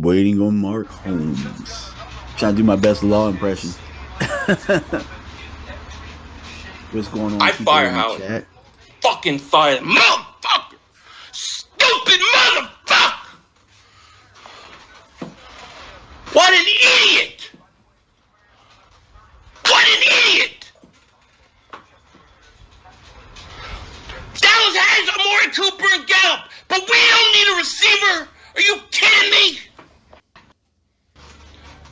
waiting on Mark Holmes. Trying to do my best law impression. What's going on, I people fire in the Howard. chat? Fucking fire, motherfucker! Stupid motherfucker! What an idiot! What an idiot! Dallas has Amari Cooper and Gallup, but we don't need a receiver. Are you kidding me?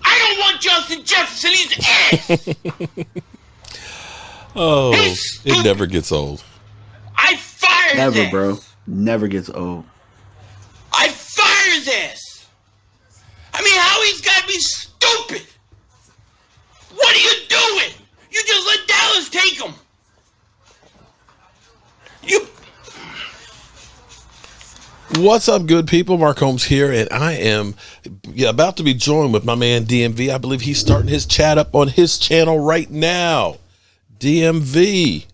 I don't want Justin Jefferson. He's ass. Oh, it never gets old. I fire Never, his ass. bro. Never gets old. I fire his ass. I mean, Howie's got to be stupid. What are you doing? You just let Dallas take him. You. What's up, good people? Mark Holmes here, and I am about to be joined with my man DMV. I believe he's starting his chat up on his channel right now. DMV.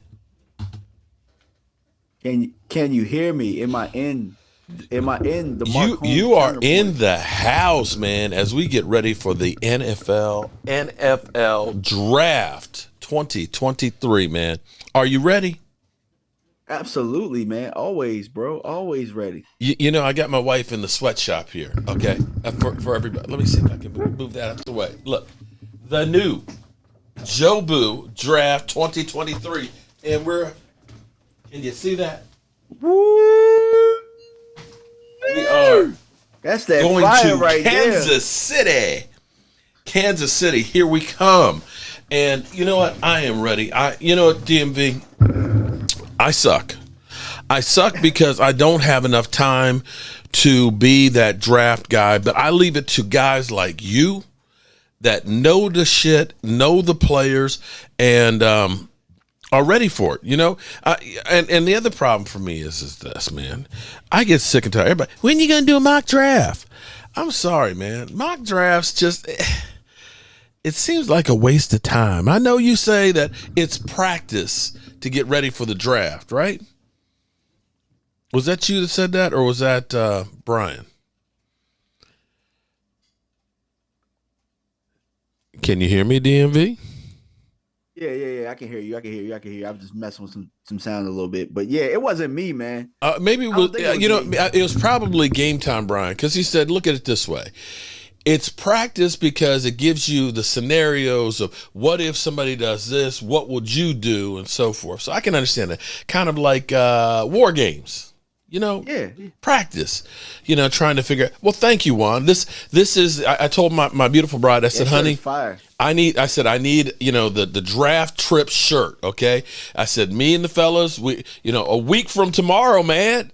Can you hear me? Am I in the Mark Holmes You are Counterpoint? in the house, man, as we get ready for the NFL Draft 2023, man. Are you ready? Absolutely, man. Always, bro. Always ready. You know, I got my wife in the sweatshop here, okay? For everybody. Let me see if I can move that out of the way. Look, the new Joe Boo Draft 2023. And can you see that? Woo! We are That's that going fire to right Kansas City. Kansas City, here we come. And you know what? I am ready. You know what, DMV? I suck. I suck because I don't have enough time to be that draft guy, but I leave it to guys like you that know the shit, know the players, and are ready for it, you know? And the other problem for me is this, man. I get sick and tired. Everybody, when you going to do a mock draft? I'm sorry, man. Mock drafts just, it seems like a waste of time. I know you say that it's practice to get ready for the draft, right? Was that you that said that, or was that Brian? Can you hear me, DMV? Yeah. I can hear you. I was just messing with some sound a little bit, but yeah, it wasn't me, man. Maybe it was, it was probably Game Time Brian, because he said, look at it this way. It's practice because it gives you the scenarios of what if somebody does this, what would you do, and so forth. So I can understand that. Kind of like war games, you know? Yeah. Practice, you know, trying to figure out. Well, thank you, Juan. This is, I told my beautiful bride, I said, honey, fire. I need, you know, the draft trip shirt, okay? I said, me and the fellas, a week from tomorrow, man,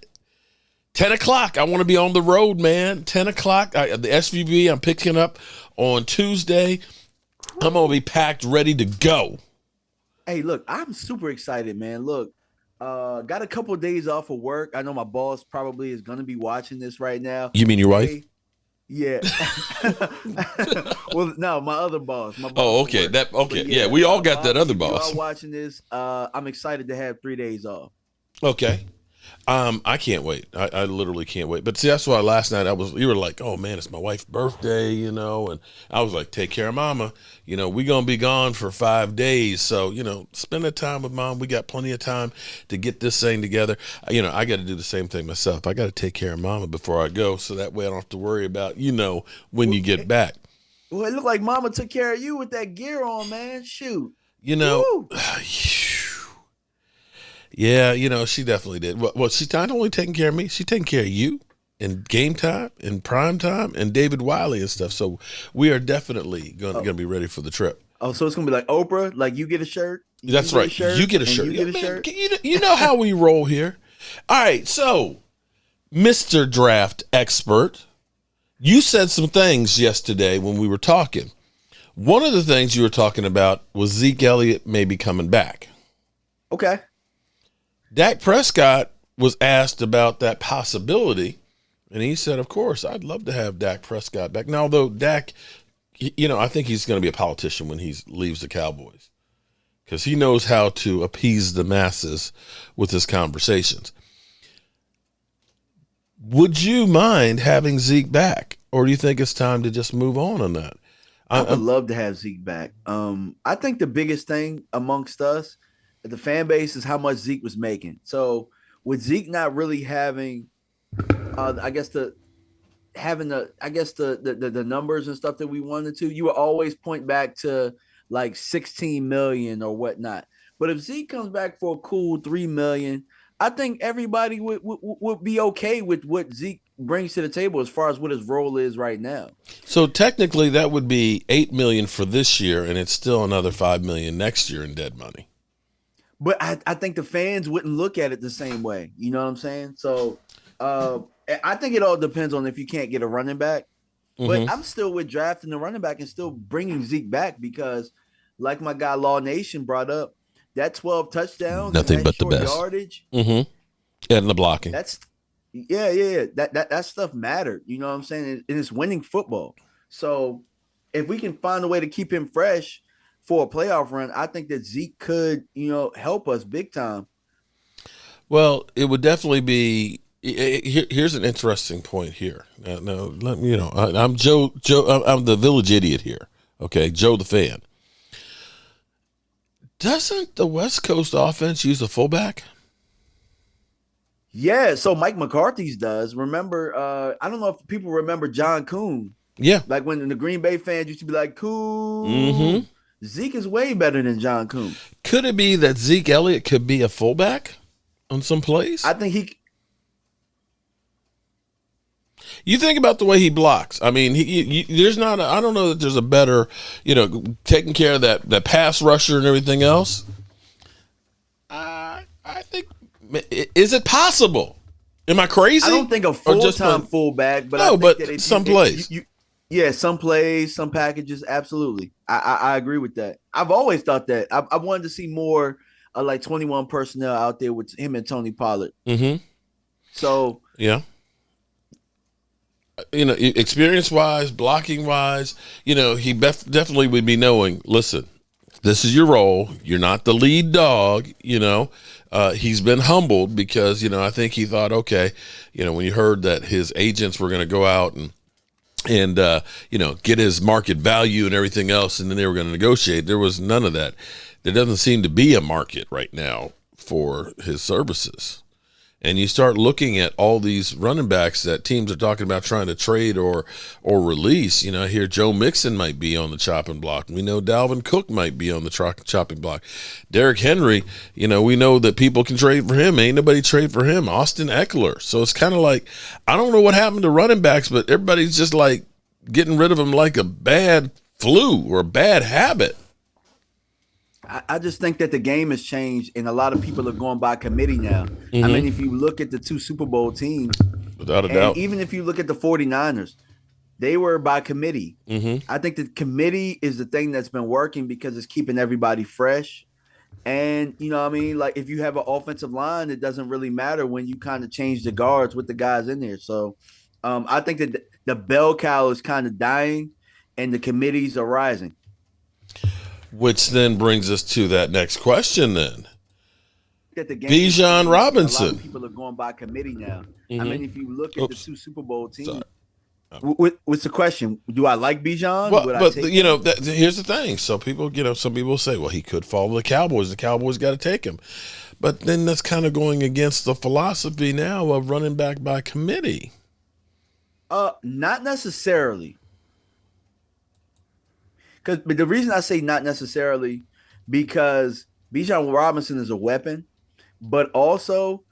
10 o'clock, I want to be on the road, man. 10 o'clock, the SVB, I'm picking up on Tuesday. I'm going to be packed, ready to go. Hey, look, I'm super excited, man. Look, got a couple of days off of work. I know my boss probably is going to be watching this right now. You mean your wife? Yeah. Well, no, my other boss. My boss Oh, okay. Yeah, we all got that other boss. Y'all watching this, I'm excited to have 3 days off. Okay. I can't wait. I literally can't wait. But see, that's why last night you were like, oh man, it's my wife's birthday, you know, and I was like, take care of mama. You know, we're going to be gone for 5 days. So, you know, spend that time with mom. We got plenty of time to get this thing together. You know, I got to do the same thing myself. I got to take care of mama before I go. So that way I don't have to worry about, you know, when you get back. Well, it looked like mama took care of you with that gear on, man. Shoot. You know, yeah, you know, she definitely did. Well, she's not only taking care of me, she's taking care of you and Game Time and Prime Time and David Wiley and stuff. So we are definitely going to be ready for the trip. Oh, so it's going to be like Oprah, like you get a shirt? That's right. You get a shirt. You get a shirt? You know how we roll here. All right, so Mr. Draft Expert, you said some things yesterday when we were talking. One of the things you were talking about was Zeke Elliott maybe coming back. Okay. Dak Prescott was asked about that possibility, and he said, of course, I'd love to have Dak Prescott back. Now, although Dak, you know, I think he's going to be a politician when he leaves the Cowboys because he knows how to appease the masses with his conversations. Would you mind having Zeke back, or do you think it's time to just move on that? I would love to have Zeke back. I think the biggest thing amongst us, the fan base, is how much Zeke was making. So with Zeke not really having, I guess the numbers and stuff that we wanted to, you would always point back to like 16 million or whatnot. But if Zeke comes back for a cool 3 million, I think everybody would be okay with what Zeke brings to the table as far as what his role is right now. So technically, that would be 8 million for this year, and it's still another 5 million next year in dead money. But I think the fans wouldn't look at it the same way. You know what I'm saying? So I think it all depends on if you can't get a running back. But I'm still with drafting the running back and still bringing Zeke back because, like my guy Law Nation brought up, that 12 touchdowns, Nothing and that but the short best. Yardage. And the blocking. That's yeah. That stuff mattered. You know what I'm saying? And it's winning football. So if we can find a way to keep him fresh for a playoff run, I think that Zeke could, help us big time. Well, it would definitely be. Here's an interesting point here. Now, I'm Joe. I'm the village idiot here. Okay, Joe the fan. Doesn't the West Coast offense use a fullback? Yeah, so Mike McCarthy's does. Remember, I don't know if people remember John Kuhn. Yeah. Like when the Green Bay fans used to be like, Kuhn. Zeke is way better than John Kuhn. Could it be that Zeke Elliott could be a fullback on some plays? I think You think about the way he blocks. I mean, there's not. I don't know that there's a better, taking care of that pass rusher and everything else. I think. Is it possible? Am I crazy? I don't think a full-time fullback, but I think but some plays. Some plays, some packages, absolutely. I agree with that. I've always thought that. I wanted to see more like 21 personnel out there with him and Tony Pollard. So yeah. Experience-wise, blocking-wise, he definitely would be knowing, listen, this is your role. You're not the lead dog, He's been humbled because, I think he thought, okay, when you heard that his agents were going to go out and get his market value and everything else, and then they were going to negotiate, there was none of that. There doesn't seem to be a market right now for his services. And you start looking at all these running backs that teams are talking about trying to trade or release. I hear Joe Mixon might be on the chopping block. We know Dalvin Cook might be on the chopping block. Derrick Henry, we know that people can trade for him. Ain't nobody trade for him. Austin Eckler. So it's kind of like, I don't know what happened to running backs, but everybody's just like getting rid of them like a bad flu or a bad habit. I just think that the game has changed and a lot of people are going by committee now. I mean, if you look at the two Super Bowl teams, without a doubt, even if you look at the 49ers, they were by committee. I think the committee is the thing that's been working because it's keeping everybody fresh. And, like if you have an offensive line, it doesn't really matter when you kind of change the guards with the guys in there. So I think that the bell cow is kind of dying and the committees are rising. Which then brings us to that next question then. B.A.M. Robinson. A lot of people are going by committee now. I mean, if you look at the two Super Bowl teams, what's the question? Do I like B.A.M.? Well, here's the thing. So people, some people say, well, he could fall to the Cowboys. The Cowboys got to take him. But then that's kind of going against the philosophy now of running back by committee. Not necessarily. But the reason I say not necessarily, because B.A.M. Robinson is a weapon, but also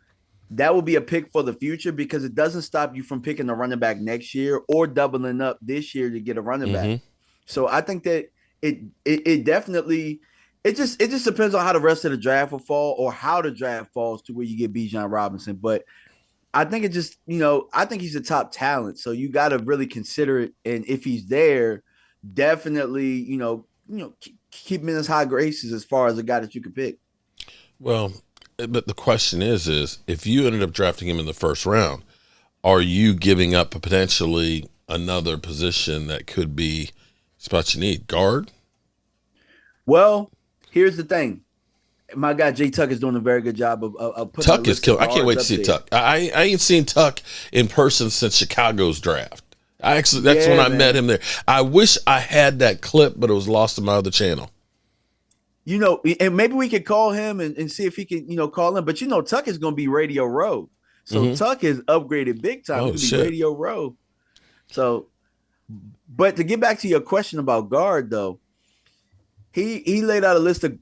that will be a pick for the future because it doesn't stop you from picking a running back next year or doubling up this year to get a running back. So I think that it definitely it just depends on how the rest of the draft will fall or how the draft falls to where you get B.A.M. Robinson. But I think I think he's a top talent. So you got to really consider it. And if he's there, definitely, keep him in his high graces as far as a guy that you could pick. Well, but the question is if you ended up drafting him in the first round, are you giving up potentially another position that could be spot you need? Guard? Well, here's the thing. My guy Jay Tuck is doing a very good job of putting Tuck is killing. I can't wait to see there. Tuck. I ain't seen Tuck in person since Chicago's draft. That's when I met him there. I wish I had that clip, but it was lost on my other channel. And maybe we could call him and see if he can, call him. But Tuck is going to be Radio Row. So Tuck is upgraded big time. He's going to be Radio Row. So, but to get back to your question about guard, though, he laid out a list of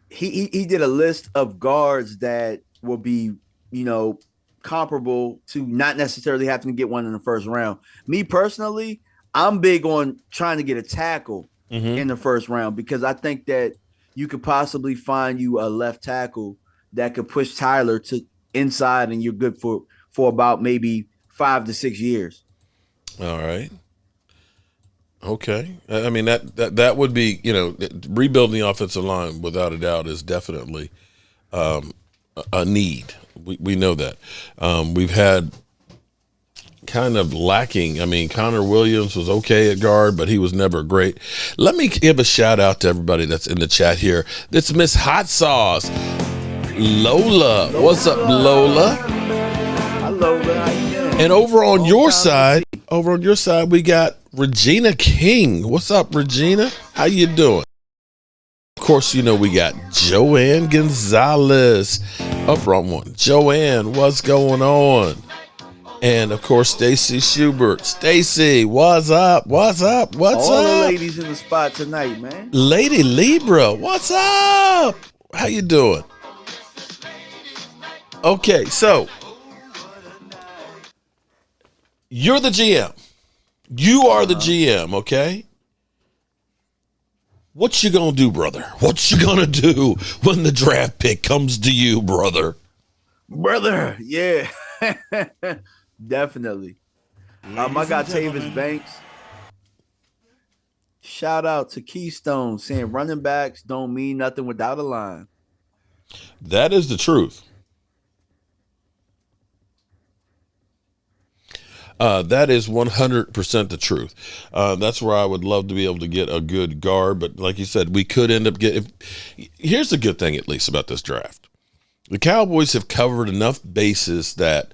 he did a list of guards that will be, comparable to not necessarily having to get one in the first round. Me personally, I'm big on trying to get a tackle in the first round because I think that you could possibly find you a left tackle that could push Tyler to inside and you're good for about maybe 5 to 6 years. All right. Okay. I mean, that would be, rebuilding the offensive line without a doubt is definitely a need. We know that. We've had kind of lacking. I mean, Connor Williams was okay at guard, but he was never great. Let me give a shout out to everybody that's in the chat here. It's Miss Hot Sauce, Lola. What's up, Lola? Hi, Lola. How you doing? And over on your side, we got Regina King. What's up, Regina? How you doing? Of course, we got Joanne Gonzalez up wrong one. Joanne, what's going on? And of course, Stacy Schubert. Stacy, what's up? What's up? What's All up? the ladies in the spot tonight, man. Lady Libra, what's up? How you doing? Okay, so you're the GM. You are the GM, okay? What you gonna do, brother? What you gonna do when the draft pick comes to you, brother? Brother, yeah. Definitely. I got Tavis Banks. Shout out to Keystone saying running backs don't mean nothing without a line. That is the truth. That is 100% the truth. That's where I would love to be able to get a good guard. But like you said, we could end up getting. Here's the good thing, at least, about this draft. The Cowboys have covered enough bases that,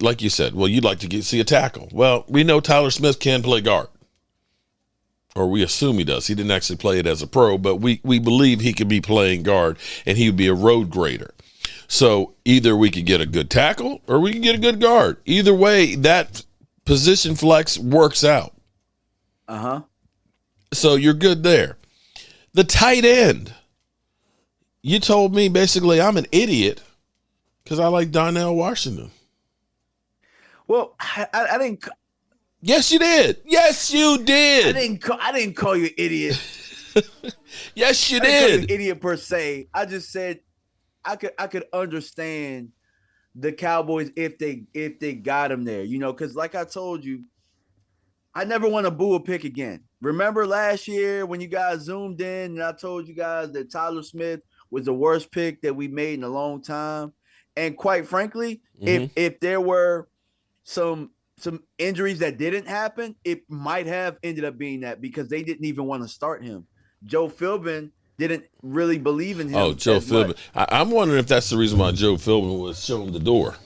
like you said, well, you'd like to see a tackle. Well, we know Tyler Smith can play guard. Or we assume he does. He didn't actually play it as a pro, but we believe he could be playing guard and he would be a road grader. So either we could get a good tackle or we can get a good guard. Either way, that position flex works out. So you're good there. The tight end. You told me basically I'm an idiot because I like Donnell Washington. Well, I didn't. Yes, you did. Yes, you did. I didn't call you an idiot. Yes, you I didn't call you did. an idiot per se. I just said I could understand the Cowboys if they got him there, because like I told you, I never want to boo a pick again. Remember last year when you guys zoomed in and I told you guys that Tyler Smith was the worst pick that we made in a long time. And quite frankly, if there were some injuries that didn't happen, it might have ended up being that because they didn't even want to start him. Joe Philbin didn't really believe in him. Oh, Joe Philbin. I'm wondering if that's the reason why Joe Philbin was showing the door.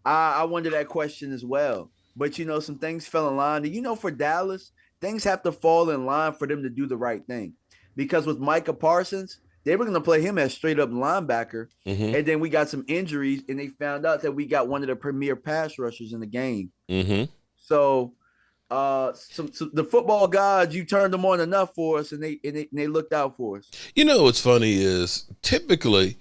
I wonder that question as well. But, some things fell in line. And, for Dallas, things have to fall in line for them to do the right thing. Because with Micah Parsons, they were going to play him as straight up linebacker. And then we got some injuries, and they found out that we got one of the premier pass rushers in the game. So the football gods, you turned them on enough for us, and they looked out for us. What's funny is typically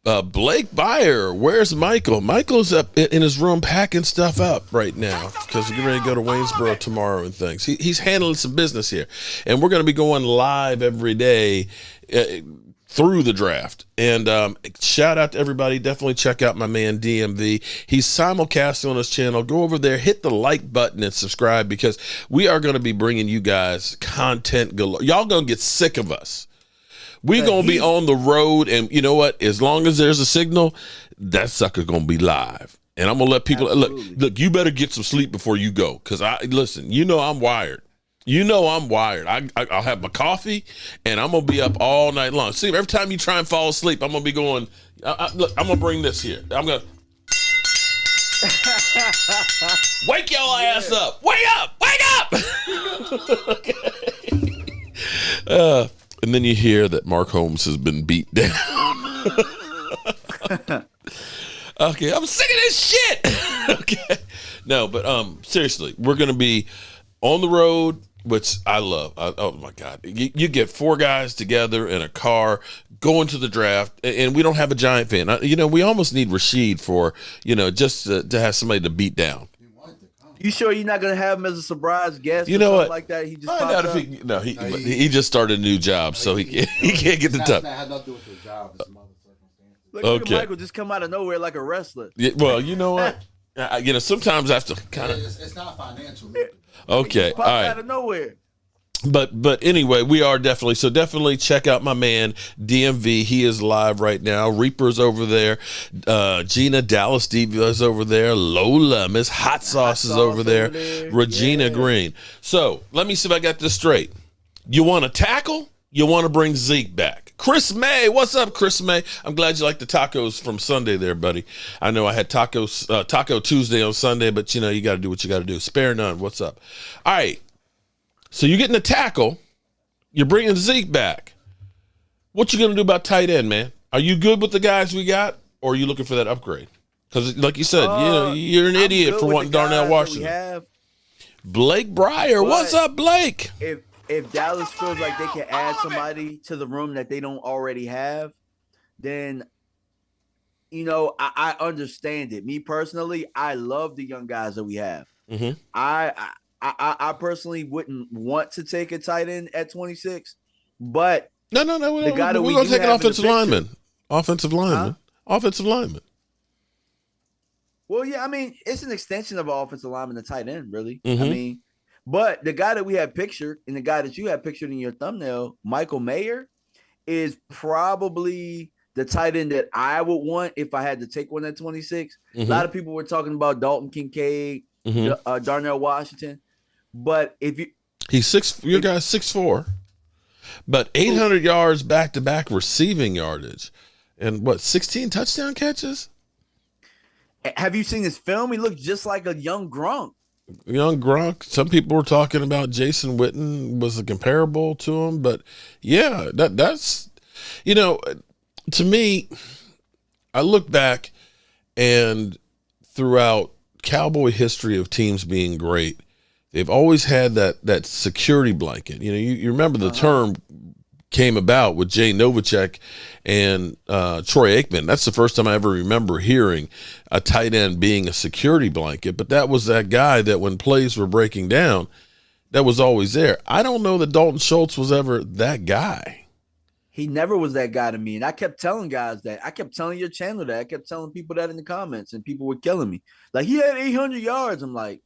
Blake Byer, where's Michael? Michael's up in his room packing stuff up right now because we're getting ready to go to Waynesboro tomorrow and things. He's handling some business here. And we're going to be going live every day through the draft. And shout out to everybody. Definitely check out my man DMV. He's simulcasting on his channel. Go over there, hit the like button and subscribe because we are going to be bringing you guys content galore. Y'all going to get sick of us. We're going to be on the road, and you know what? As long as there's a signal, that sucker's going to be live. And I'm going to let people, look, you better get some sleep before you go because, listen, I'm wired. I'm wired. I'll have my coffee, and I'm going to be up all night long. See, every time you try and fall asleep, I'm going to be going, look, I'm going to bring this here. I'm going to. Wake your ass up. Wake up. Wake up. And then you hear that Mark Holmes has been beat down. Okay, I'm sick of this shit. Okay. No, but seriously, we're going to be on the road, which I love. Oh my God. You get 4 guys together in a car going to the draft, and we don't have a Giant fan. We almost need Rashid for, just to have somebody to beat down. You sure you're not gonna have him as a surprise guest? You know or what? Like that, he just Find popped out up? he just started a new job, so he can't get the time. That had nothing to do with his job. It's some other circumstances. Look Okay. at Michael just come out of nowhere like a wrestler. Yeah, well, you know what? Sometimes I have to kind of. It's not financial. Okay, Popped all right. out of nowhere. But anyway, we are definitely check out my man DMV. He is live right now. Reaper's over there. Gina Dallas Diva is over there. Lola Miss Hot Sauce is over there. Regina Green. So let me see if I got this straight. You want to tackle? You want to bring Zeke back? Chris May, what's up, Chris May? I'm glad you like the tacos from Sunday there, buddy. I know I had Taco Tuesday on Sunday, but you got to do what you got to do. Spare none. What's up? All right. So you're getting a tackle. You're bringing Zeke back. What you going to do about tight end, man? Are you good with the guys we got, or are you looking for that upgrade? Because, like you said, you're an idiot for wanting Darnell Washington. Blake Breyer. What's up, Blake? If Dallas feels like they can add somebody to the room that they don't already have, then, I understand it. Me personally, I love the young guys that we have. Mm-hmm. I personally wouldn't want to take a tight end at 26, but no. We're going to take an offensive lineman. Offensive lineman. Well, yeah, I mean, it's an extension of an offensive lineman, the tight end, really. Mm-hmm. I mean, but the guy that we have pictured and the guy that you have pictured in your thumbnail, Michael Mayer, is probably the tight end that I would want if I had to take one at 26. Mm-hmm. A lot of people were talking about Dalton Kincaid, Darnell Washington. But your guy's 6'4", but 800 yards back-to-back receiving yardage, and 16 touchdown catches. Have you seen his film? He looks just like a young Gronk. Some people were talking about Jason Witten was a comparable to him, but yeah, that's to me, I look back and throughout Cowboy history of teams being great, they've always had that security blanket. You remember the term came about with Jay Novacek and Troy Aikman. That's the first time I ever remember hearing a tight end being a security blanket. But that was that guy that when plays were breaking down, that was always there. I don't know that Dalton Schultz was ever that guy. He never was that guy to me. And I kept telling guys that. I kept telling your channel that. I kept telling people that in the comments, and people were killing me. Like, he had 800 yards. I'm like,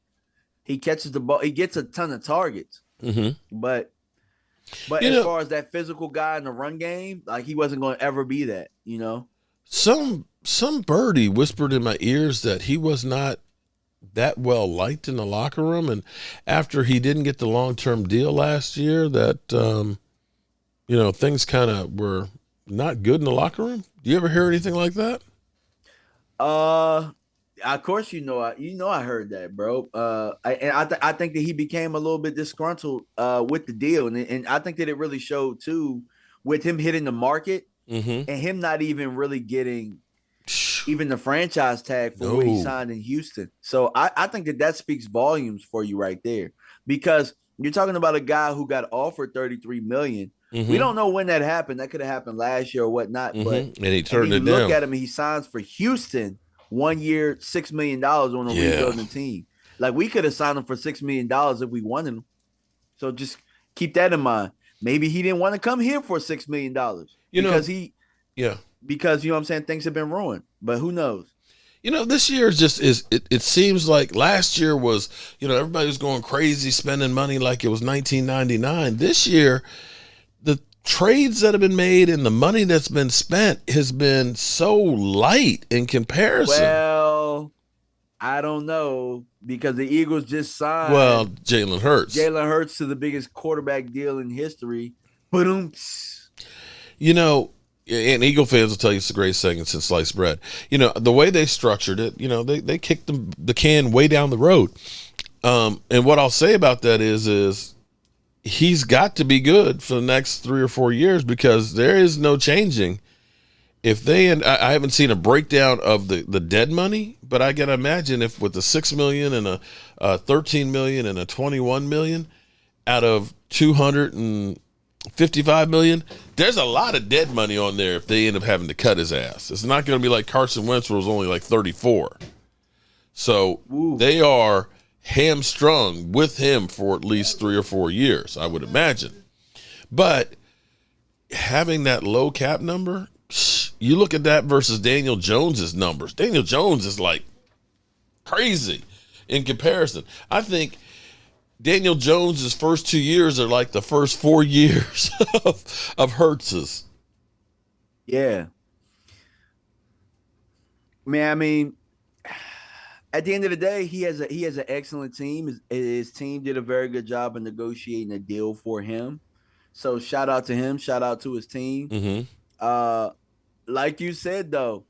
he catches the ball. He gets a ton of targets. Mm-hmm. But as far as that physical guy in the run game, like, he wasn't going to ever be that, Some birdie whispered in my ears that he was not that well liked in the locker room. And after he didn't get the long-term deal last year, that, things kind of were not good in the locker room. Do you ever hear anything like that? Of course, I heard that, bro. I think that he became a little bit disgruntled with the deal, and I think that it really showed too with him hitting the market and him not even really getting even the franchise tag for what he signed in Houston. So I think that speaks volumes for you right there, because you're talking about a guy who got offered $33 million. We don't know when that happened. That could have happened last year or whatnot. But and he turned it down. Look at him. He signs for Houston. 1 year, $6 million on a rebuilding team. Like, we could have signed him for $6 million if we wanted him. So just keep that in mind. Maybe he didn't want to come here for $6 million because you know what I'm saying, things have been ruined. But who knows? This year it seems like last year was, everybody was going crazy spending money like it was 1999. This year, the trades that have been made and the money that's been spent has been so light in comparison. Well, I don't know, because the Eagles just signed Jalen Hurts to the biggest quarterback deal in history. Boom. and Eagle fans will tell you it's the greatest thing since sliced bread. The way they structured it, they kicked the can way down the road. And what I'll say about that is he's got to be good for the next 3 or 4 years, because there is no changing. If they, and I haven't seen a breakdown of the dead money, but I can imagine if with the $6 million and a 13 million and a 21 million out of 255 million, there's a lot of dead money on there if they end up having to cut his ass. It's not going to be like Carson Wentz, where it was only like 34. So they are hamstrung with him for at least 3 or 4 years, I would imagine. But having that low cap number, you look at that versus Daniel Jones's numbers. Daniel Jones is like crazy in comparison. I think Daniel Jones's first 2 years are like the first 4 years of Hurts's. Yeah. Man, I mean, at the end of the day, he has an excellent team. His team did a very good job of negotiating a deal for him. So shout out to him. Shout out to his team. Mm-hmm. Like you said, though,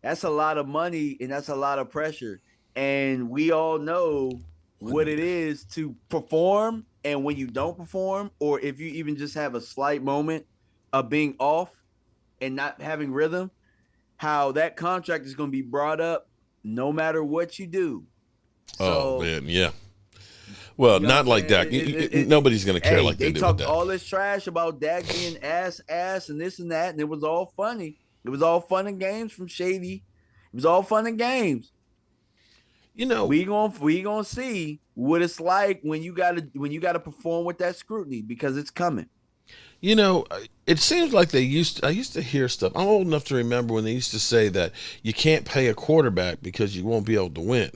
that's a lot of money and that's a lot of pressure. And we all know what it is to perform. And when you don't perform, or if you even just have a slight moment of being off and not having rhythm, how that contract is going to be brought up no matter what you do. So, man, yeah. Well, not like Dak. Nobody's going to care like they did with Dak. They talked all this trash about Dak being ass, and this and that, and it was all funny. It was all fun and games from Shady. It was all fun and games. We gonna see what it's like when you gotta perform with that scrutiny, because it's coming. It seems like I used to hear stuff. I'm old enough to remember when they used to say that you can't pay a quarterback because you won't be able to win.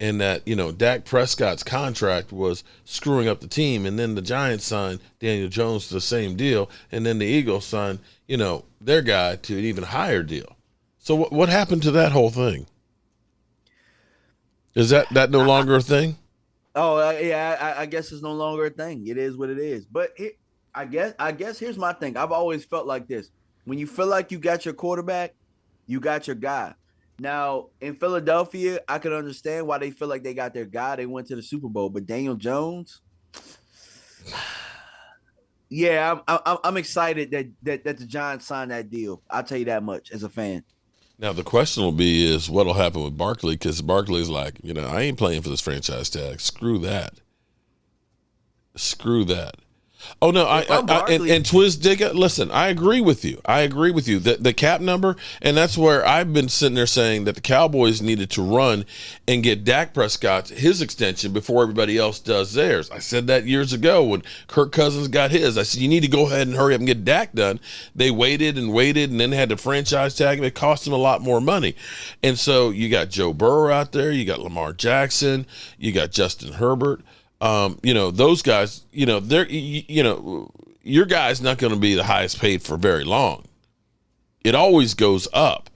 And that, Dak Prescott's contract was screwing up the team. And then the Giants signed Daniel Jones to the same deal. And then the Eagles signed, their guy to an even higher deal. So what happened to that whole thing? Is that no longer a thing? Oh, yeah, I guess it's no longer a thing. It is what it is. But I guess here's my thing. I've always felt like this. When you feel like you got your quarterback, you got your guy. Now, in Philadelphia, I can understand why they feel like they got their guy. They went to the Super Bowl. But Daniel Jones, yeah, I'm excited that the Giants signed that deal. I'll tell you that much as a fan. Now, the question will be is what'll happen with Barkley, because Barkley's like, I ain't playing for this franchise tag. Screw that. Oh no, and Twiz Digga, listen, I agree with you. The cap number, and that's where I've been sitting there saying that the Cowboys needed to run and get Dak Prescott his extension before everybody else does theirs. I said that years ago when Kirk Cousins got his. I said you need to go ahead and hurry up and get Dak done. They waited and then had to franchise tag him. It cost them a lot more money. And so you got Joe Burrow out there, you got Lamar Jackson, you got Justin Herbert. Those guys, they're, your guy's not going to be the highest paid for very long. It always goes up.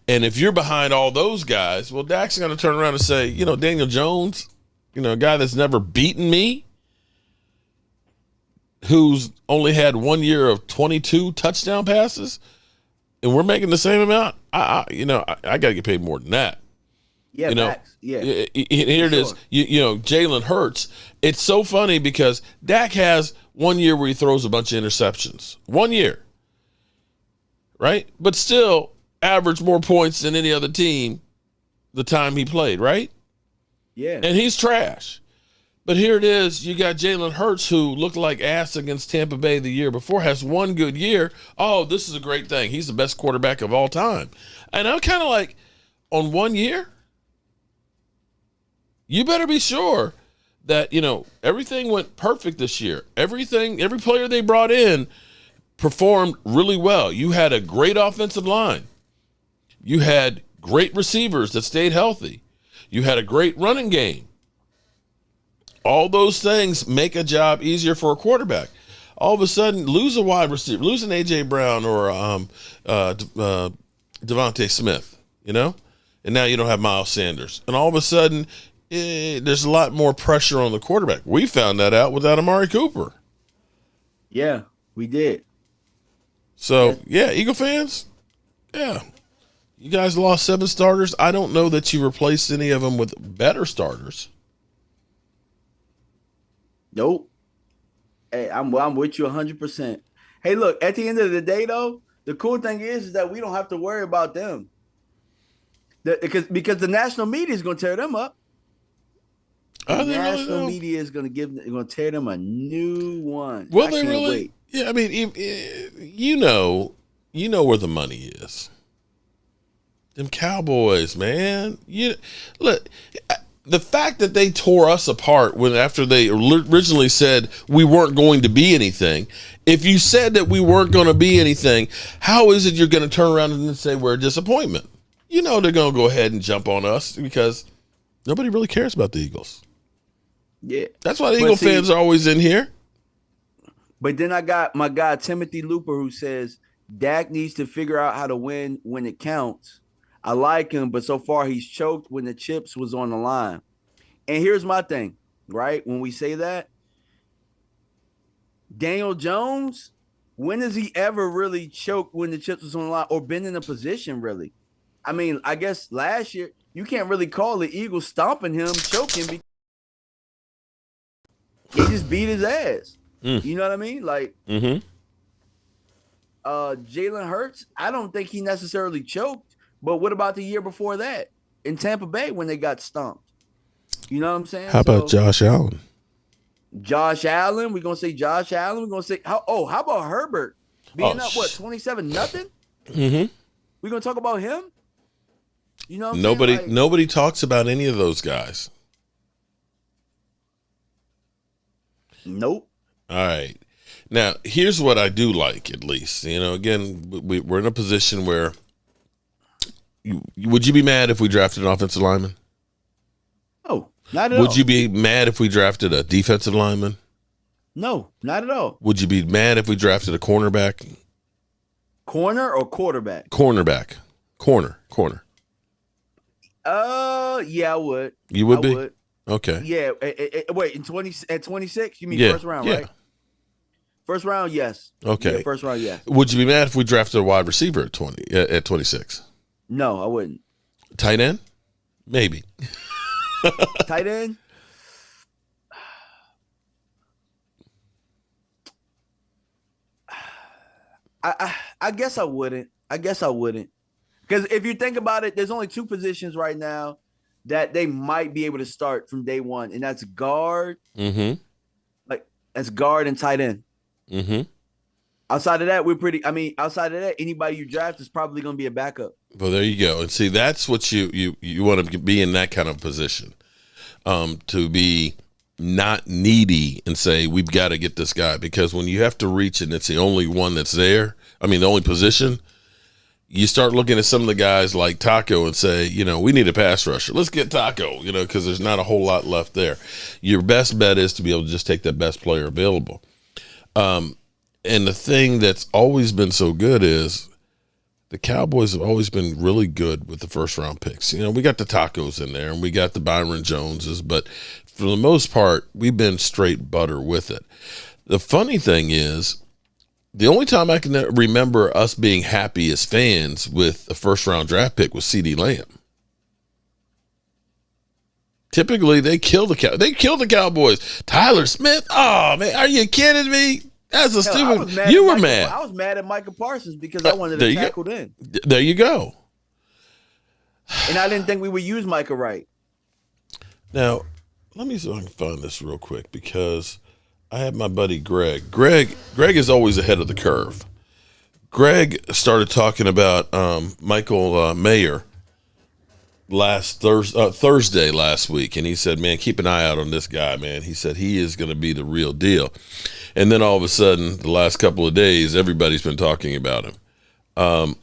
And if you're behind all those guys, well, Dak's going to turn around and say, Daniel Jones, a guy that's never beaten me, who's only had 1 year of 22 touchdown passes, and we're making the same amount. I got to get paid more than that. Yeah, Max. Yeah. Here it is. Jalen Hurts. It's so funny because Dak has 1 year where he throws a bunch of interceptions. 1 year. Right? But still averaged more points than any other team the time he played, right? Yeah. And he's trash. But here it is. You got Jalen Hurts, who looked like ass against Tampa Bay the year before, has one good year. Oh, this is a great thing. He's the best quarterback of all time. And I'm kind of like, on 1 year? You better be sure that, everything went perfect this year. Every player they brought in performed really well. You had a great offensive line. You had great receivers that stayed healthy. You had a great running game. All those things make a job easier for a quarterback. All of a sudden, lose a wide receiver, lose an A.J. Brown or Devontae Smith, and now you don't have Miles Sanders. And all of a sudden, there's a lot more pressure on the quarterback. We found that out without Amari Cooper. Yeah, we did. So, yeah, Eagle fans, yeah. You guys lost 7 starters. I don't know that you replaced any of them with better starters. Nope. Hey, I'm with you 100%. Hey, look, at the end of the day, though, the cool thing is that we don't have to worry about them. Because the national media is going to tear them up. The Are they really, national though? media is going to tear them a new one. Will I they can't really? wait. Yeah, I mean, you know where the money is. Them Cowboys, man. Look, the fact that they tore us apart after they originally said we weren't going to be anything. If you said that we weren't going to be anything, how is it you're going to turn around and say we're a disappointment? You know they're going to go ahead and jump on us because nobody really cares about the Eagles. Yeah. That's why the Eagle fans are always in here. But then I got my guy Timothy Looper who says Dak needs to figure out how to win when it counts. I like him, but so far he's choked when the chips was on the line. And here's my thing, right? When we say that, Daniel Jones, when has he ever really choked when the chips was on the line or been in a position really? I mean, I guess last year you can't really call the Eagles stomping him, choking because he just beat his ass. You know what I mean? Like, Jalen Hurts, I don't think he necessarily choked, but what about the year before that in Tampa Bay when they got stomped? You know what I'm saying? How about Josh Allen? Josh Allen, we're gonna say Josh Allen. We're gonna say how about Herbert being up 27-0? We're gonna talk about him. You know, nobody talks about any of those guys. Nope. All right. Now, here's what I do like, at least. You know, again, we're in a position where would you be mad if we drafted an offensive lineman? No, not at all. Would you be mad if we drafted a defensive lineman? No, not at all. Would you be mad if we drafted a cornerback? Corner or quarterback? Cornerback. Corner. Yeah, I would. You would I be? Would. Okay. Yeah. Wait, at 26? You mean first round, right? First round, yes. Okay. Yeah, first round, yes. Would you be mad if we drafted a wide receiver at 26? No, I wouldn't. Tight end? Maybe. Tight end? I guess I wouldn't. Because if you think about it, there's only 2 positions right now that they might be able to start from day one, and that's guard. That's guard and tight end. Outside of that, outside of that, anybody you draft is probably going to be a backup. Well, there you go. And see, that's what you want to be in, that kind of position, to be not needy and say, we've got to get this guy, because when you have to reach and it's the only one that's there, the only position, you start looking at some of the guys like Taco and say, we need a pass rusher. Let's get Taco, because there's not a whole lot left there. Your best bet is to be able to just take the best player available. And the thing that's always been so good is the Cowboys have always been really good with the first round picks. We got the Tacos in there and we got the Byron Joneses, but for the most part, we've been straight butter with it. The funny thing is, the only time I can remember us being happy as fans with a first round draft pick was CeeDee Lamb. Typically, they kill the Cowboys. Tyler Smith, oh man, are you kidding me? That's a stupid. You were mad. I was mad at Micah Parsons because I wanted to tackle in. There you go. And I didn't think we would use Micah right. Now, let me see if I can find this real quick, because I have my buddy Greg. Greg is always ahead of the curve. Greg started talking about Michael Mayer Thursday last week, and he said, man, keep an eye out on this guy, man. He said he is going to be the real deal. And then all of a sudden, the last couple of days, everybody's been talking about him. I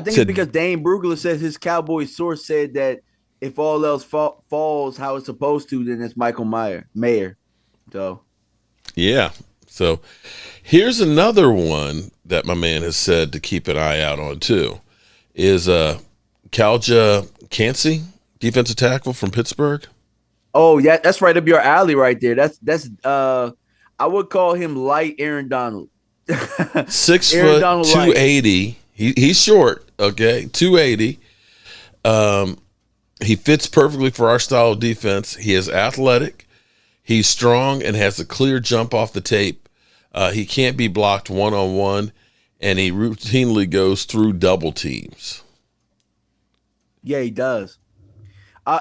think it's because Dane Brugler says his Cowboys source said that if all else falls how it's supposed to, then it's Michael Mayer. So, yeah. So here's another one that my man has said to keep an eye out on too, is Kalja Cansey, defensive tackle from Pittsburgh. Oh yeah, that's right up your alley right there. That's I would call him light Aaron Donald. 6 Aaron foot, Donald Light. 280. He's short, okay, 280. He fits perfectly for our style of defense. He is athletic. He's strong and has a clear jump off the tape. He can't be blocked one-on-one, and he routinely goes through double teams. Yeah, he does.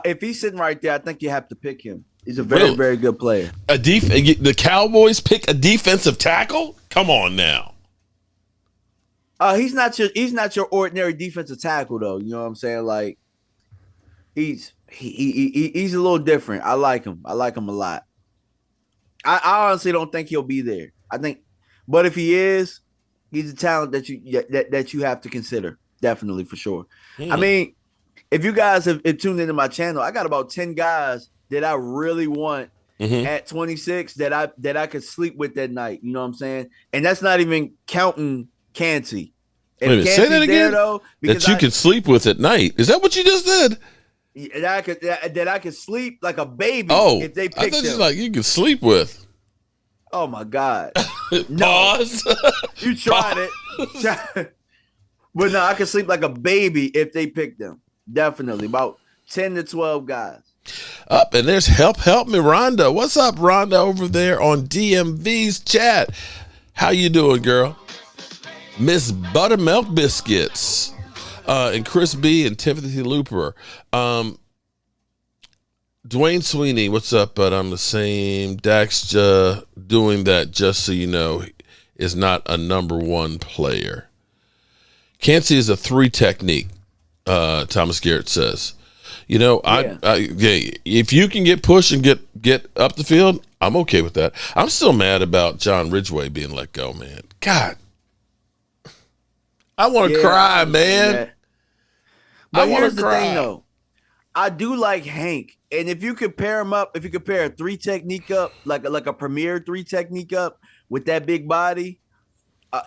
If he's sitting right there, I think you have to pick him. He's a very, very good player. The Cowboys pick a defensive tackle? Come on now. He's not your ordinary defensive tackle though. You know what I'm saying? Like he's a little different. I like him. I like him a lot. I honestly don't think he'll be there. But if he is, he's a talent that you have to consider. Definitely, for sure. I mean, if you guys have tuned into my channel, I got about 10 guys that I really want at 26 that I could sleep with that night. You know what I'm saying? And that's not even counting Cansey. Say that again. Though, that you could sleep with at night. Is that what you just said? That I could sleep like a baby. Oh, if they picked I thought you like you could sleep with. Oh my God! Pause. You tried it, but no, I could sleep like a baby if they picked them. Definitely, about 10 to 12 guys. Up and there's help me, Rhonda. What's up, Rhonda, over there on DMV's chat? How you doing, girl? Miss Buttermilk Biscuits, and Chris B and Timothy Looper. Dwayne Sweeney, what's up? But I'm the same. Dax doing that, just so you know, is not a number one player. Cansey is a 3 technique. Thomas Garrett says. You know, if you can get pushed and get up the field, I'm okay with that. I'm still mad about John Ridgway being let go, man. God, I want to cry, man. But here's the thing, though. I do like Hank, and if you could pair him up, if you could pair a 3 technique up, like a premier 3 technique up with that big body,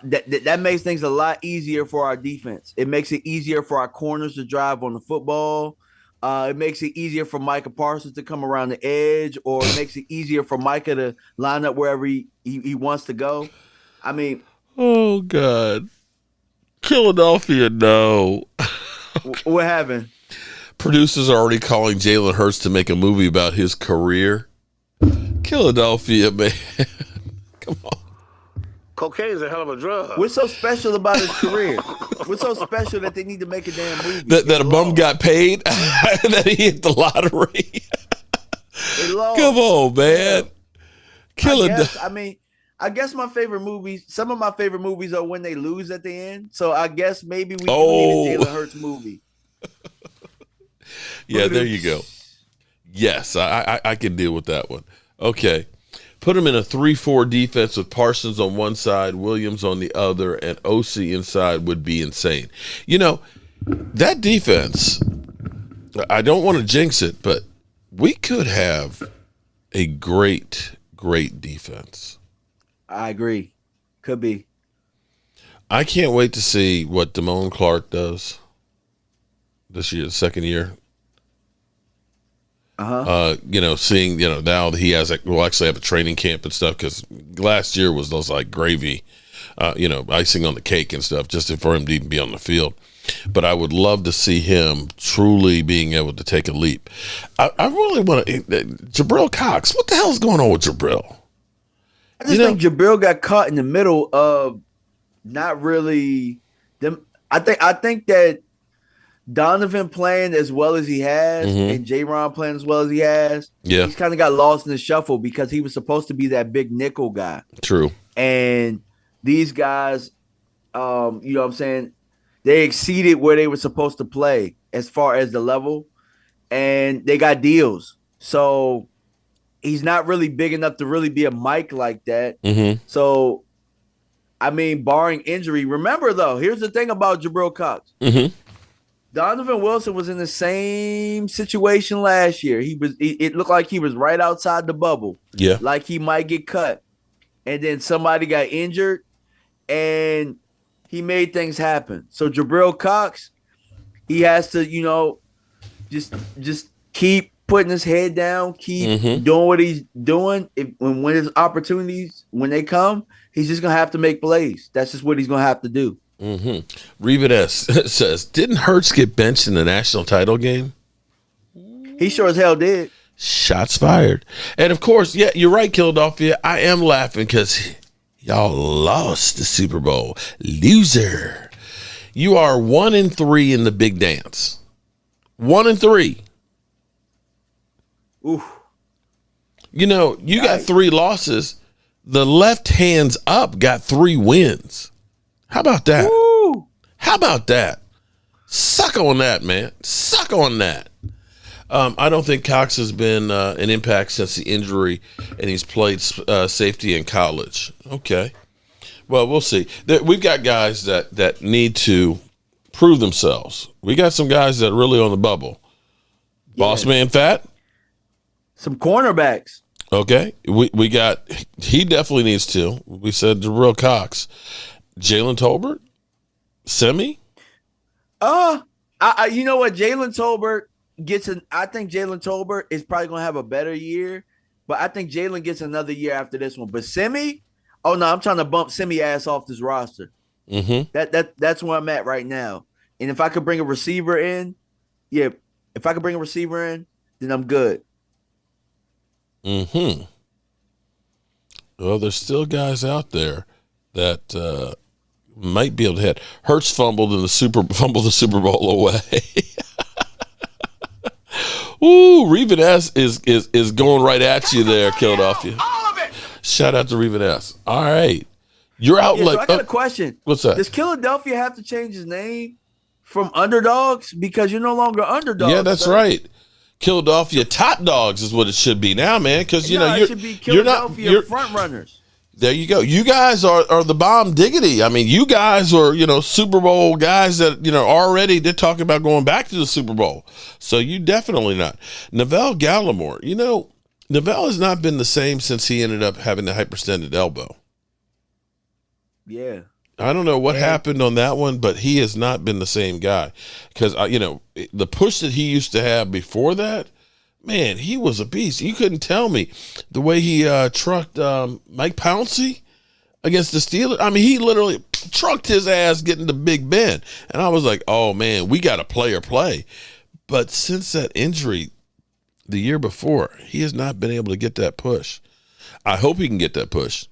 that makes things a lot easier for our defense. It makes it easier for our corners to drive on the football. It makes it easier for Micah Parsons to come around the edge, or it makes it easier for Micah to line up wherever he wants to go. I mean, oh God, Philadelphia, no. What happened? Producers are already calling Jalen Hurts to make a movie about his career. Philadelphia, man, come on. Cocaine is a hell of a drug. What's so special about his career? What's so special that they need to make a damn movie? That a bum got paid? That he hit the lottery? Come on, man. I guess my favorite movies, some of my favorite movies are when they lose at the end. So I guess maybe we need a Jalen Hurts movie. Yeah, there you go. Yes, I can deal with that one. Okay. Put him in a 3-4 defense with Parsons on one side, Williams on the other, and OC inside would be insane. You know, that defense, I don't want to jinx it, but we could have a great defense. I agree. Could be. I can't wait to see what Damone Clark does this year, the second year. Seeing, now that he will actually have a training camp and stuff, because last year was those like gravy, icing on the cake and stuff, just for him to even be on the field. But I would love to see him truly being able to take a leap. I really want to, Jabril Cox, what the hell is going on with Jabril? I just think Jabril got caught in the middle of not really them. I think that Donovan playing as well as he has, and J-Ron playing as well as he has, he's kind of got lost in the shuffle because he was supposed to be that big nickel guy. True. And these guys, you know what I'm saying, they exceeded where they were supposed to play as far as the level, and they got deals. So he's not really big enough to really be a Mike like that. So, I mean, barring injury, remember though, here's the thing about Jabril Cox. Donovan Wilson was in the same situation last year. It looked like he was right outside the bubble. Yeah. Like he might get cut. And then somebody got injured and he made things happen. So Jabril Cox, he has to, just keep putting his head down, keep Mm-hmm. doing what he's doing. When his opportunities, when they come, he's just gonna have to make plays. That's just what he's gonna have to do. Mm-hmm. Reeve S says, didn't Hurts get benched in the national title game? He sure as hell did. Shots fired. And of course, yeah, you're right, Philadelphia. I am laughing because y'all lost the Super Bowl. Loser. You are 1-3 in the big dance. 1-3. Oof. You know, you got 3 losses. The left hands up got 3 wins. How about that? Woo. How about that? Suck on that, man. Suck on that. I don't think Cox has been an impact since the injury, and he's played safety in college. Okay. Well, we'll see. We've got guys that need to prove themselves. We got some guys that are really on the bubble. Boss man Fat. Some cornerbacks. Okay. We got, he definitely needs to. We said Jabril Cox. Jalen Tolbert? Semi? You know what? Jalen Tolbert I think Jalen Tolbert is probably going to have a better year, but I think Jalen gets another year after this one. But Semi, oh no, I'm trying to bump Semi ass off this roster. Mm-hmm. That's where I'm at right now. And if I could bring a receiver in, then I'm good. Mm-hmm. Well, there's still guys out there that might be able to hit. Hurts fumbled the Super Bowl away. Ooh, Reven S is going right at you there, Philadelphia. All of it. Shout out to Reven S. All right. You're out So I got a question. What's that? Does Philadelphia have to change his name from underdogs because you're no longer underdogs? Yeah, that's right. Philadelphia top dogs is what it should be now, man. Because it should be Philadelphia front runners. There you go. You guys are the bomb diggity. I mean, you guys are, Super Bowl guys that, already they're talking about going back to the Super Bowl. So you definitely not. Neville Gallimore, Neville has not been the same since he ended up having the hyperextended elbow. Yeah. I don't know what happened on that one, but he has not been the same guy. Because, the push that he used to have before that, man, he was a beast. You couldn't tell me the way he trucked Mike Pouncey against the Steelers. I mean, he literally trucked his ass getting to Big Ben. And I was like, oh, man, we got a player play. But since that injury the year before, he has not been able to get that push. I hope he can get that push.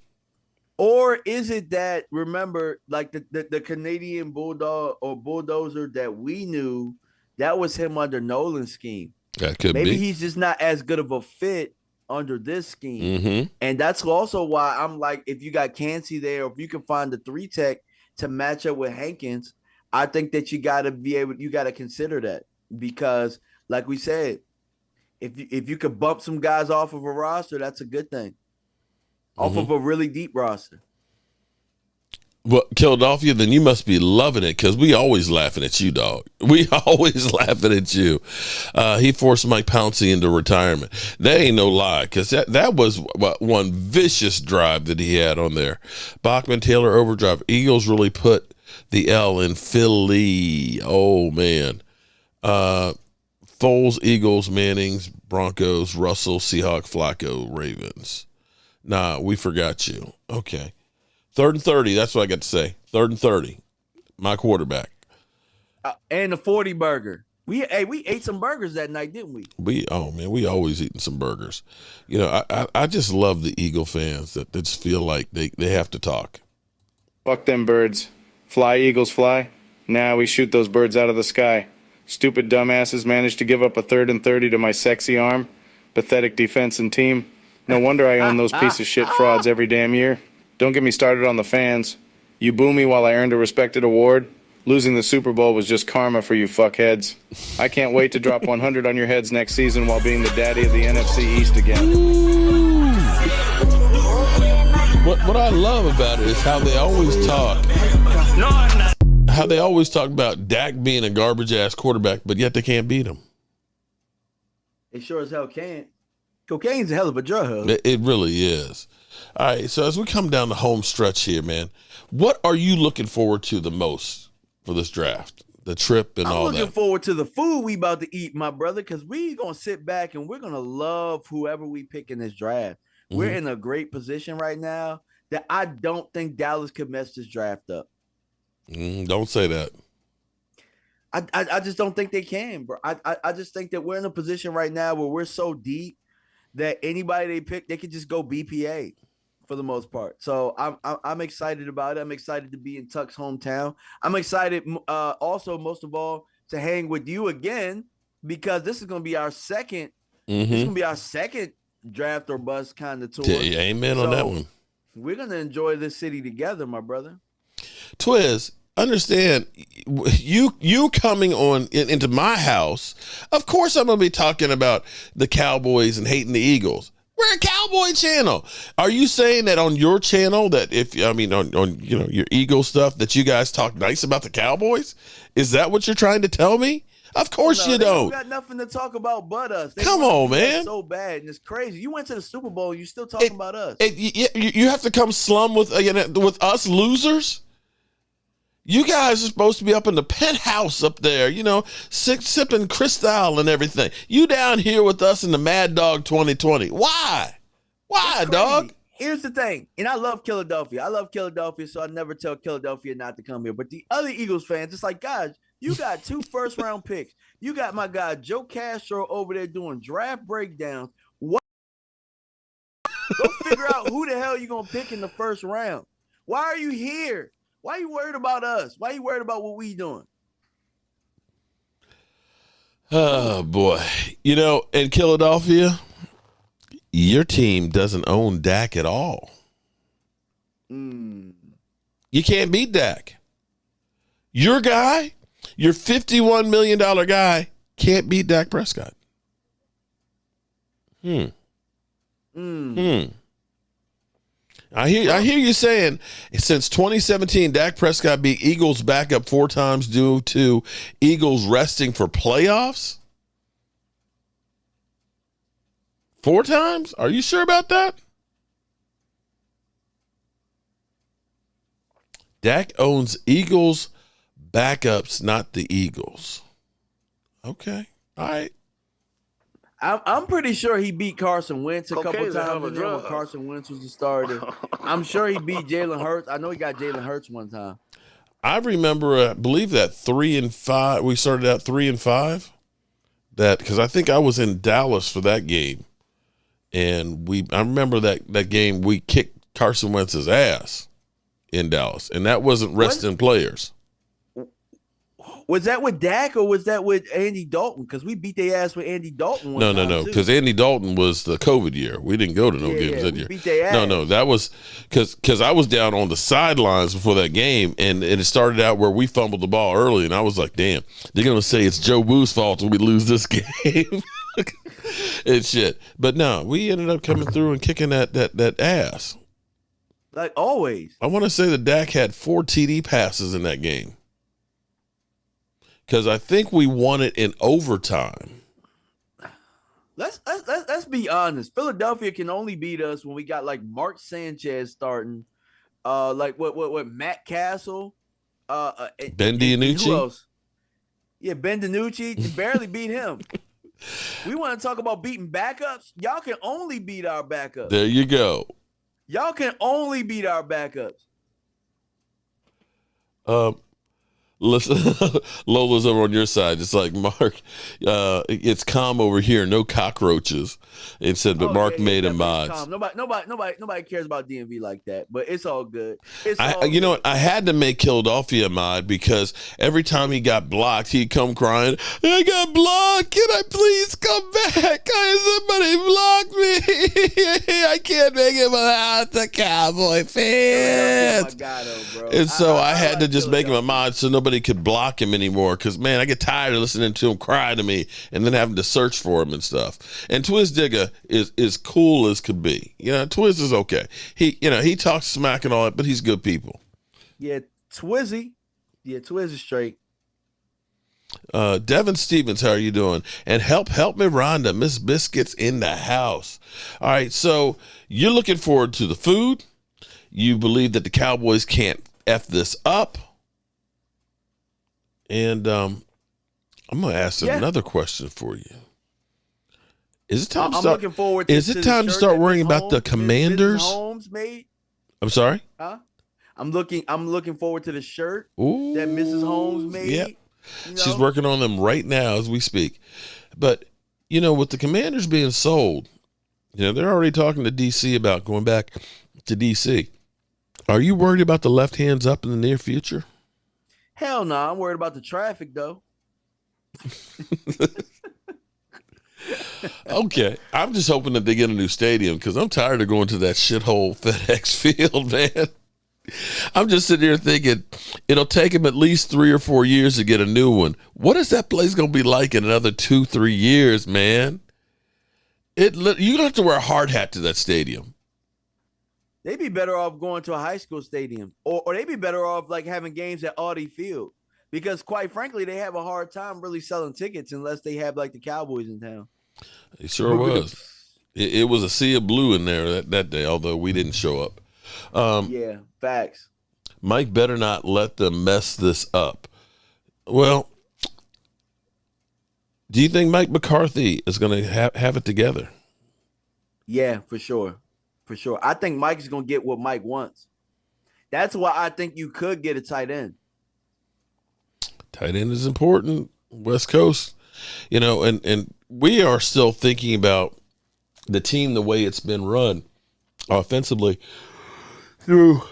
Or is it that, remember, like the Canadian Bulldog or Bulldozer that we knew, that was him under Nolan's scheme? That could Maybe be. he's just not as good of a fit under this scheme. Mm-hmm. And that's also why I'm like, if you got Cansey there, or if you can find the 3-tech to match up with Hankins, I think that you got to consider that. Because like we said, if you could bump some guys off of a roster, that's a good thing. Off of a really deep roster. Well, Philadelphia, then you must be loving it because we always laughing at you, dog. We always laughing at you. He forced Mike Pouncey into retirement. That ain't no lie because that was one vicious drive that he had on there. Bachman, Taylor, overdrive. Eagles really put the L in Philly. Oh, man. Foles, Eagles, Mannings, Broncos, Russell, Seahawks, Flacco, Ravens. Nah, we forgot you. Okay. 3rd and 30. That's what I got to say. 3rd and 30. My quarterback. And the 40 burger. We ate some burgers that night, didn't we? We always eating some burgers. I just love the Eagle fans that just feel like they have to talk. Fuck them birds. Fly, Eagles, fly. Nah, we shoot those birds out of the sky. Stupid dumbasses managed to give up a 3rd and 30 to my sexy arm. Pathetic defense and team. No wonder I own those piece of shit frauds every damn year. Don't get me started on the fans. You boo me while I earned a respected award. Losing the Super Bowl was just karma for you fuckheads. I can't wait to drop 100 on your heads next season while being the daddy of the NFC East again. What I love about it is how they always talk. How they always talk about Dak being a garbage ass quarterback, but yet they can't beat him. It sure as hell can't. Cocaine's a hell of a drug. It really is. All right, so as we come down the home stretch here, man, what are you looking forward to the most for this draft? the trip and I'm all looking that. forward to the food we about to eat, my brother, because we gonna sit back and we're gonna love whoever we pick in this draft. We're Mhm. in a great position right now that I don't think Dallas could mess this draft up. Don't say that. I just don't think they can, bro. I just think that we're in a position right now where we're so deep that anybody they pick, they could just go BPA for the most part. So I'm excited about it. I'm excited to be in Tuck's hometown. I'm excited also most of all to hang with you again because this is gonna be our second. This is Mm-hmm. gonna be our second draft or bust kind of tour. Amen on that So one. we're gonna enjoy this city together, my brother. Twiz, understand you coming on into my house. Of course, I'm going to be talking about the Cowboys and hating the Eagles. We're a Cowboy channel. Are you saying that on your channel that on your Eagle stuff that you guys talk nice about the Cowboys? Is that what you're trying to tell me? Of course you They don't. got nothing to talk about but us. They Come wanna on, do that man. so bad, and it's crazy. You went to the Super Bowl, and you still talking about us. You have to come slum with us losers. You guys are supposed to be up in the penthouse up there, sipping Cristal and everything. You down here with us in the Mad Dog 2020. Why? Why, dog? Here's the thing, and I love Philadelphia. I love Philadelphia, so I never tell Philadelphia not to come here. But the other Eagles fans, it's like, guys, you got 2 first-round picks. You got my guy Joe Castro over there doing draft breakdowns. What? Go figure out who the hell you're going to pick in the first round. Why are you here? Why are you worried about us? Why are you worried about what we doing? Oh, boy. In Philadelphia, your team doesn't own Dak at all. You can't beat Dak. Your guy, your $51 million guy, can't beat Dak Prescott. I hear you saying since 2017, Dak Prescott beat Eagles backup 4 times due to Eagles resting for playoffs. 4 times? Are you sure about that? Dak owns Eagles backups, not the Eagles. Okay. All right. I'm pretty sure he beat Carson Wentz a couple Cocaine's a hell of times a when drug. Carson Wentz was the starter. I'm sure he beat Jalen Hurts. I know he got Jalen Hurts one time. I remember, I believe that 3-5. We started out 3-5. That because I think I was in Dallas for that game, and I remember that game we kicked Carson Wentz's ass in Dallas, and that wasn't resting players. Was that with Dak or was that with Andy Dalton? Because we beat their ass with Andy Dalton. No. Because Andy Dalton was the COVID year. We didn't go to no games that year. Beat their ass. No, that was because I was down on the sidelines before that game, and it started out where we fumbled the ball early, and I was like, "Damn, they're gonna say it's Joe Boo's fault when we lose this game." It's shit. But no, we ended up coming through and kicking that ass. Like always. I want to say that Dak had 4 TD passes in that game. Because I think we won it in overtime. Let's be honest. Philadelphia can only beat us when we got like Mark Sanchez starting, like what Matt Castle, Ben DiNucci. Who else? Yeah, Ben DiNucci barely beat him. We want to talk about beating backups. Y'all can only beat our backups. There you go. Y'all can only beat our backups. Listen, Lola's over on your side. It's like, Mark, it's calm over here. No cockroaches. It said, but Mark made him mods. Nobody cares about DMV like that. But it's all good. You know what? I had to make Philadelphia mod because every time he got blocked, he'd come crying, "I got blocked. Can I please come back? Somebody blocked me. I can't make it without the Cowboy fans." And so I had to just make him a mod so nobody could block him anymore. Because, man, I get tired of listening to him cry to me and then having to search for him and stuff. And Twiz Digger is cool as could be. Twiz is okay. He talks smack and all that, but he's good people. Yeah, Twizzy. Yeah, Twiz is straight. Devin Stevens, how are you doing? And help me, Rhonda. Miss Biscuits in the house. All right, so you're looking forward to the food. You believe that the Cowboys can't F this up. And I'm going to ask Yeah. another question for you. Is it time to I'm start? looking forward to Is it the time to shirt start that worrying Ms. about the Holmes, Commanders? Mrs. Holmes made. I'm sorry. Huh? I'm looking forward to the shirt that Mrs. Holmes Ooh, yeah. made. You She's know, working on them right now as we speak. But, with the Commanders being sold, they're already talking to DC about going back to DC. Are you worried about the left hands up in the near future? hell no. I'm worried about the traffic though. Okay. I'm just hoping that they get a new stadium because I'm tired of going to that shithole FedEx Field, man. I'm just sitting here thinking it'll take him at least 3 or 4 years to get a new one. What is that place going to be like in another 2-3 years, man? You're going to have to wear a hard hat to that stadium. They'd be better off going to a high school stadium, or they'd be better off like having games at Audi Field, because quite frankly, they have a hard time really selling tickets unless they have like the Cowboys in town. It sure was. It was a sea of blue in there that day, although we didn't show up. Yeah, facts. Mike better not let them mess this up. Well, do you think Mike McCarthy is going to have it together? Yeah, for sure. For sure. I think Mike is going to get what Mike wants. That's why I think you could get a tight end. Tight end is important. West Coast, and we are still thinking about the team the way it's been run offensively through,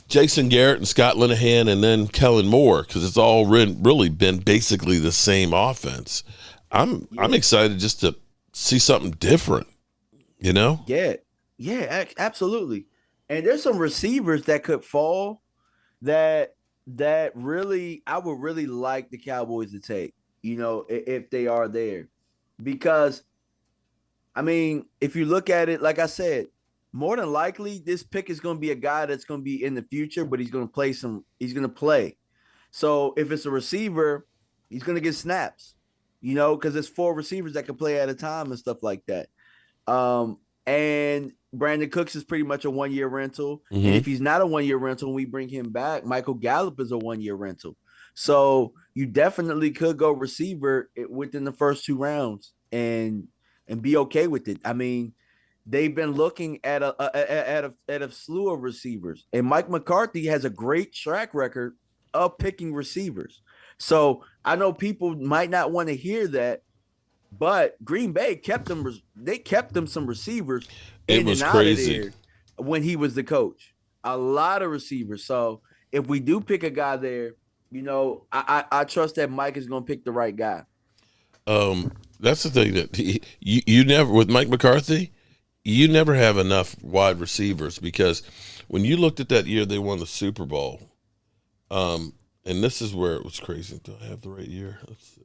Jason Garrett and Scott Linehan and then Kellen Moore, because it's all really been basically the same offense. I'm excited just to see something different, Yeah, absolutely. And there's some receivers that could fall that really I would really like the Cowboys to take, if they are there. Because I mean, if you look at it, like I said, more than likely this pick is going to be a guy that's going to be in the future, but he's going to play. So if it's a receiver, he's going to get snaps, because there's 4 receivers that can play at a time and stuff like that. And Brandon Cooks is pretty much a 1-year rental. Mm-hmm. And if he's not a 1-year rental, when we bring him back, Michael Gallup is a 1-year rental. So you definitely could go receiver within the first 2 rounds and be okay with it. I mean, they've been looking at a slew of receivers, and Mike McCarthy has a great track record of picking receivers. So I know people might not want to hear that, but Green Bay kept them. They kept them some receivers. It was crazy when he was the coach. A lot of receivers. So if we do pick a guy there, I trust that Mike is going to pick the right guy. That's the thing that you never, with Mike McCarthy, you never have enough wide receivers, because when you looked at that year they won the Super Bowl, and this is where it was crazy. Do I have the right year? Let's see.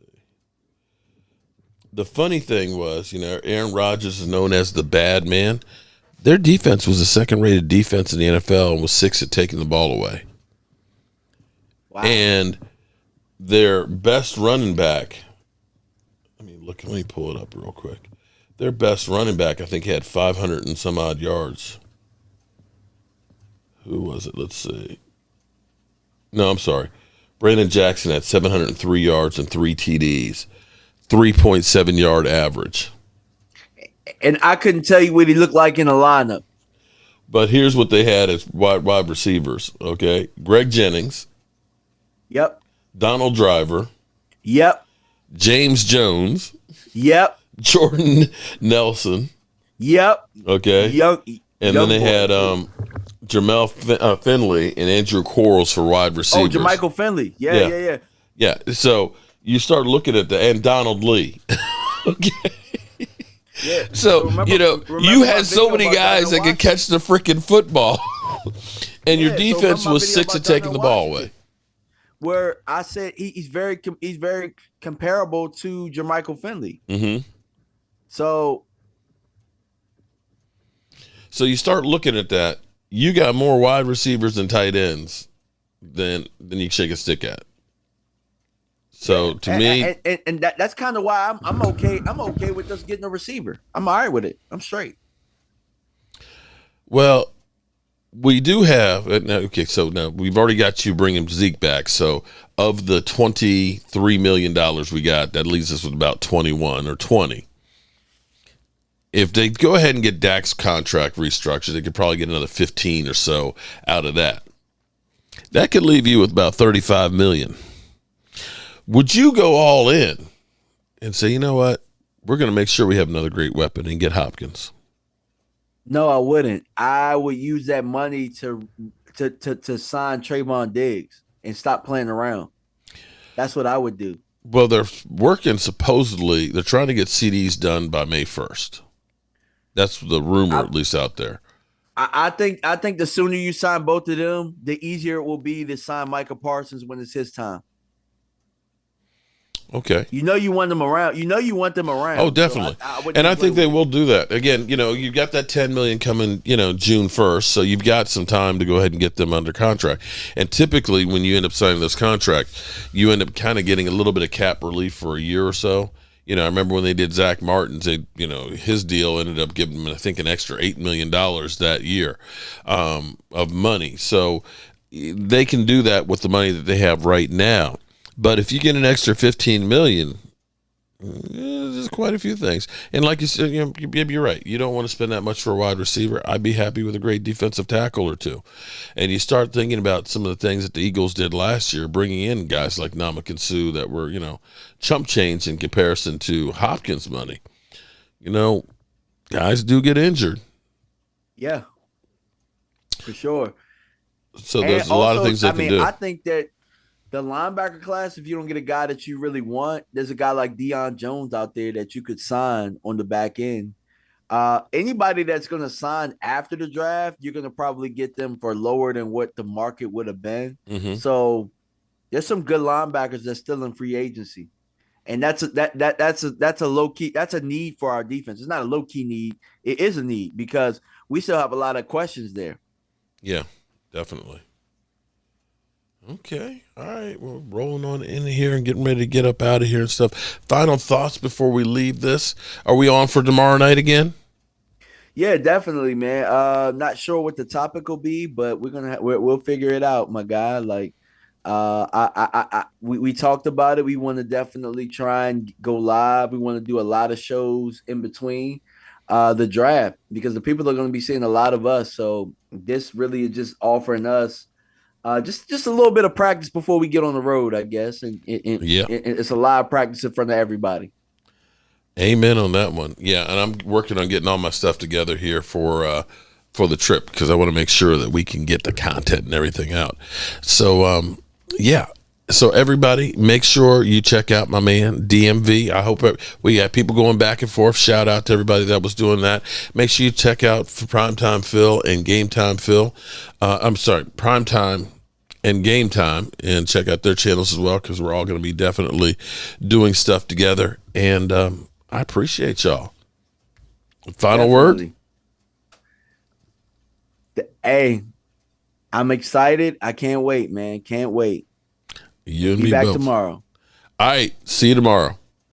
The funny thing was, Aaron Rodgers is known as the bad man. Their defense was the second-rated defense in the NFL and was 6th at taking the ball away. Wow. And their best running back, let me pull it up real quick. Their best running back, I think, had 500 and some odd yards. Who was it? Let's see. No, I'm sorry. Brandon Jackson had 703 yards and 3 TDs. 3.7 yard average. And I couldn't tell you what he looked like in a lineup. But here's what they had as wide receivers, okay? Greg Jennings. Yep. Donald Driver. Yep. James Jones. Yep. Jordan Nelson. Yep. Okay. And then they had Jermel Finley and Andrew Quarles for wide receivers. Oh, Jermichael Finley. Yeah. Yeah. So you start looking at and Donald Lee. Okay. Yeah. So, remember you had so many guys that could catch the freaking football, and your defense was 6th at taking the ball away. Where I said he's very comparable to Jermichael Finley. Mm-hmm. So you start looking at that. You got more wide receivers and tight ends than you shake a stick at. So to me, and that's kind of why I'm okay. I'm okay with us getting a receiver. I'm all right with it. I'm straight. Well, we do have okay. So now we've already got you bringing Zeke back. So of the $23 million we got, that leaves us with about 21 or 20. If they go ahead and get Dak's contract restructured, they could probably get another 15 or so out of that. That could leave you with about 35 million. Would you go all in and say, you know what? We're going to make sure we have another great weapon and get Hopkins? No, I wouldn't. I would use that money to sign Trayvon Diggs and stop playing around. That's what I would do. Well, they're working, supposedly, they're trying to get CDs done by May 1st. That's the rumor, at least out there. I think the sooner you sign both of them, the easier it will be to sign Micah Parsons when it's his time. Okay. You want them around. You want them around. Oh, definitely. So I think they will do that. Again, you've got that $10 million coming, June 1st, so you've got some time to go ahead and get them under contract. And typically when you end up signing this contract, you end up kind of getting a little bit of cap relief for a year or so. I remember when they did Zach Martin's, his deal ended up giving him, I think, an extra $8 million that year of money. So they can do that with the money that they have right now. But if you get an extra $15 million, there's quite a few things. And like you said, you're right. You don't want to spend that much for a wide receiver. I'd be happy with a great defensive tackle or two. And you start thinking about some of the things that the Eagles did last year, bringing in guys like Ndamukong Suh that were, chump change in comparison to Hopkins' money. Guys do get injured. Yeah, for sure. So there's a lot of things they can do. I think that the linebacker class, if you don't get a guy that you really want, there's a guy like Deion Jones out there that you could sign on the back end. Anybody that's going to sign after the draft, you're going to probably get them for lower than what the market would have been. Mm-hmm. So there's some good linebackers that's still in free agency. And that's a low key, that's a need for our defense. It's not a low key need. It is a need because we still have a lot of questions there. Yeah, definitely. Okay. All right. We're rolling on in here and getting ready to get up out of here and stuff. Final thoughts before we leave this. Are we on for tomorrow night again? Yeah, definitely, man. Not sure what the topic will be, but we'll figure it out, my guy. Like, we talked about it. We want to definitely try and go live. We want to do a lot of shows in between the draft because the people are going to be seeing a lot of us. So this really is just offering us just a little bit of practice before we get on the road, I guess. And it's a live practice in front of everybody. Amen on that one. Yeah, and I'm working on getting all my stuff together here for the trip because I want to make sure that we can get the content and everything out. So, yeah. So everybody, make sure you check out my man DMV. I hope we got people going back and forth. Shout out to everybody that was doing that. Make sure you check out for Primetime Phil and Game Time Phil. Primetime and Game Time, and check out their channels as well because we're all going to be definitely doing stuff together. And I appreciate y'all. Final word. Hey, I'm excited. I can't wait, man. Can't wait. You and be me back both. Tomorrow. All right. See you tomorrow.